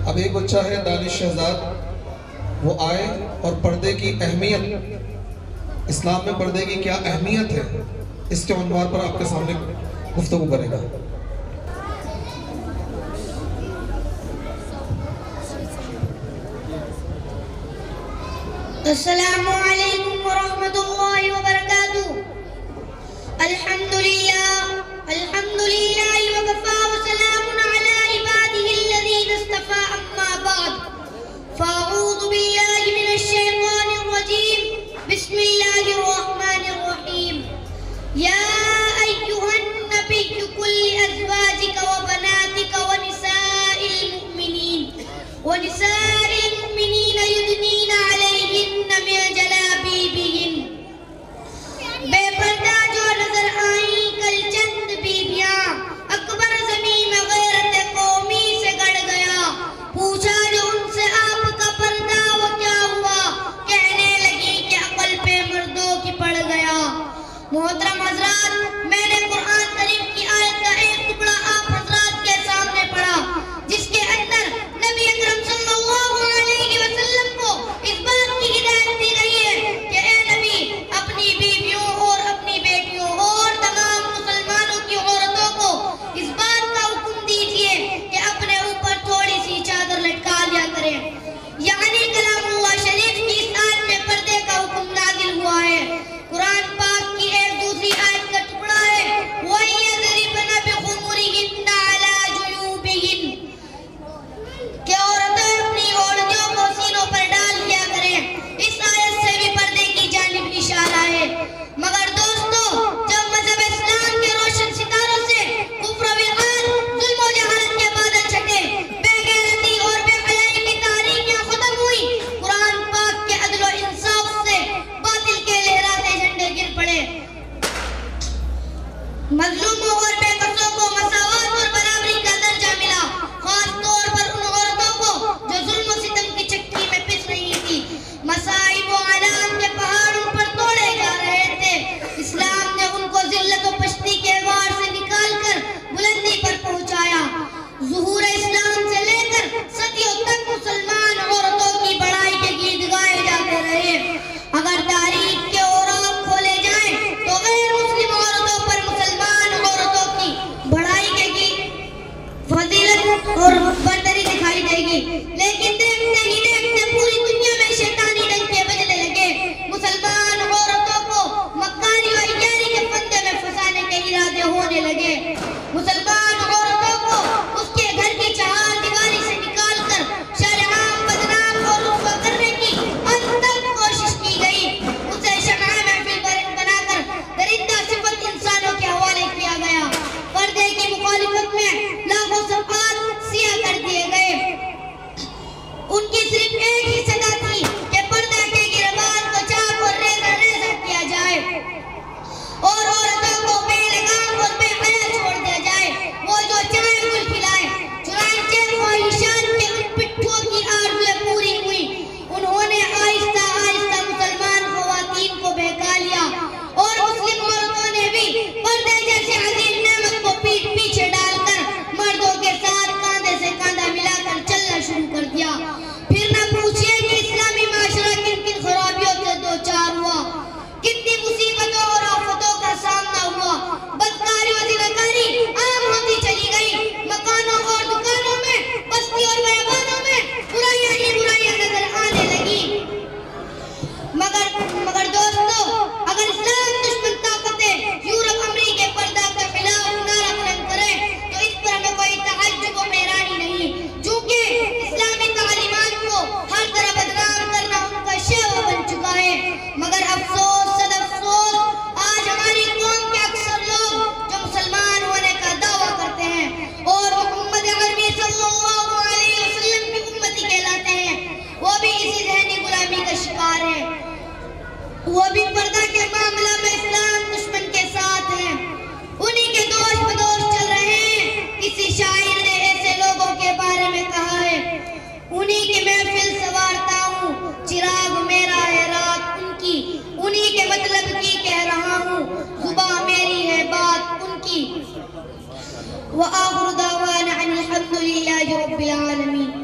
اب ایک بچہ ہے دانش شہزاد، وہ آئے اور پردے کی اہمیت، اسلام میں پردے کی کیا اہمیت ہے، اس کے عنوان پر آپ کے سامنے گفتگو کرے گا۔ السلام علیکم ورحمۃ اللہ وبرکاتہ۔ الحمدللہ وکفی وسلام علی عبادہ الذین اصطفی، اما بعد فاعوذ باللہ من الشیطان الرجیم، بسم اللہ الرحمن الرحیم۔ یا ایھا النبی قل لازواجک وبناتک ونساء المؤمنین یدنین علیہن من جلابیبہن۔ بے پردہ جو نظر آئیں کل چند بیویاں، اکبر زمین میں غیرت قومی سے گڑ گیا۔ پوچھا جو ان سے آپ کا پردہ وہ کیا ہوا، کہنے لگی کہ عقل پہ مردوں کی پڑ گیا۔ محترم حضرات، میں نے قرآن کریم کی آیت کا ایک ٹکڑا آپ حضرات کے سامنے پڑھا، جس کے اندر نبی اکرم صلی اللہ علیہ وسلم کو اس بات کی ہدایت دی گئی ہے کہ اے نبی، اپنی بیویوں اور اپنی بیٹیوں اور تمام مسلمانوں کی عورتوں کو اس بات کا حکم دیجئے کہ اپنے اوپر تھوڑی سی چادر لٹکا لیا کریں۔ یعنی کلام اللہ شریف کی اس آیت میں پردے کا حکم نازل ہوا ہے۔ قرآن پاک کی ایک دوسری آیت کا ٹکڑا ہے، وَيَضْرِبْنَ بِخُمُرِهِنَّ عَلَى جُيُوبِهِنَّ، کہ عورتیں اپنی اوڑھنیوں کو سینوں پر ڈال لیا کریں۔ اس آیت سے بھی پردے کی جانب اشارہ ہے۔ مگر دوستو، جب مذہب اسلام کے روشن ستاروں سے کفر و الحاد، ظلم و جہالت کے بادل چھٹے، بے غیرتی اور بے حیائی کی تاریکیاں ختم ہوئی، قرآن پاک کے عدل و انصاف سے باطل کے لہراتے جھنڈے گر پڑے۔ مظلوموں اور بے قصوں کو مساوات اور برابری کا درجہ ملا، خاص طور پر ان عورتوں کو جو ظلم و ستم کی چکی میں پس رہی تھی۔ مصائب و آلام کے پہاڑ ان پر توڑے جا رہے تھے۔ اسلام نے ان کو ذلت و پستی کے غار سے نکال کر بلندی پر پہنچایا۔ ظہور اسلام سے لے کر صدیوں تک مسلمان عورتوں کی بڑائی کے گیت گائے جاتے رہے۔ اگر تاریخ کے اوراق کھولے جائیں تو غیر مسلم عورتوں پر مسلمان عورتوں کی بڑائی کے گیت، فضیلت اور برتری دکھائی دے گی، لیکن دیکھتے ہی دیکھتے پوری دنیا میں شیطانی ڈنکے بجنے لگے۔ مسلمان عورتوں کو مکاری و عیاری کے فندے میں پھنسانے کے ارادے ہونے لگے۔ مسلمان عورتوں کو اس کے گھر کی چہار دیواری سے نکال کر شرعام بدنام اور رسوا کرنے کی انتم کوشش کی گئی۔ اسے شمع محفل بنا کر درندہ صفت انسانوں کے حوالے کیا گیا۔ پردے کی مخالفت میں لاکھوں صفحات سیاہ کر دیے گئے۔ ان کی صرف ایک ہی صدا تھی کہ پردہ کے گربان کو چاک اور ریزہ ریزہ کیا جائے اور عورتوں کو بے لگام اور بے حیا چھوڑ دیا جائے، وہ جو چاہے گل کھلائے۔ چنانچہ خواہشات کے ان پٹھوں کی آرزویں پوری ہوئی۔ انہوں نے آہستہ آہستہ مسلمان خواتین کو بہکا لیا اور مسلم عورتوں نے بھی پردے جیسے عظیم نعمت کو پیٹھ پیچھے ڈال کر مردوں کے ساتھ کاندھے سے کاندھا ملا کر چلنا شروع کر دیا۔ پھر نہ پوچھئے کہ اسلامی معاشرہ کن کن خرابیوں سے دوچار ہوا، کتنی مصیبتوں اور آفتوں کا سامنا ہوا۔ بدکاری و زناکاری عام ہوتی چلی گئی۔ مکانوں اور دکانوں میں، بستی اور بیابانوں میں برائیاں ہی برائیاں نظر آنے لگی۔ مگر دوستو، اگر اسلام دشمن طاقتیں یورپ امریکہ پردہ کے خلاف نعرہ بلند کریں تو اس پر ہمیں کوئی تعجب و حیرانی نہیں، چونکہ اسلامی تعلیمات کو ہر طرح بدنام کرنا ان کا شیوا بن چکا ہے۔ مگر افسوس صد افسوس، آج ہماری قوم کے اکثر لوگ جو مسلمان ہونے کا دعویٰ کرتے ہیں اور محمد عربی صلی اللہ علیہ وسلم کی امتی کہلاتے ہیں، وہ بھی اسی ذہنی غلامی کا شکار ہیں۔ وہ بھی پردہ کے معاملہ میں اسلام دشمن کے ساتھ ہیں، انہی کے دوش بدوش چل رہے ہیں۔ کسی شاعر نے ایسے لوگوں کے بارے میں کہا ہے، انہی کے محفل سوارتا ہوں، چراغ میرا ہے رات ان کی، انہی کے مطلب کی کہہ رہا ہوں، زباں میری ہے بات ان کی۔ وآخر دعوانا ان الحمد للہ رب العالمین۔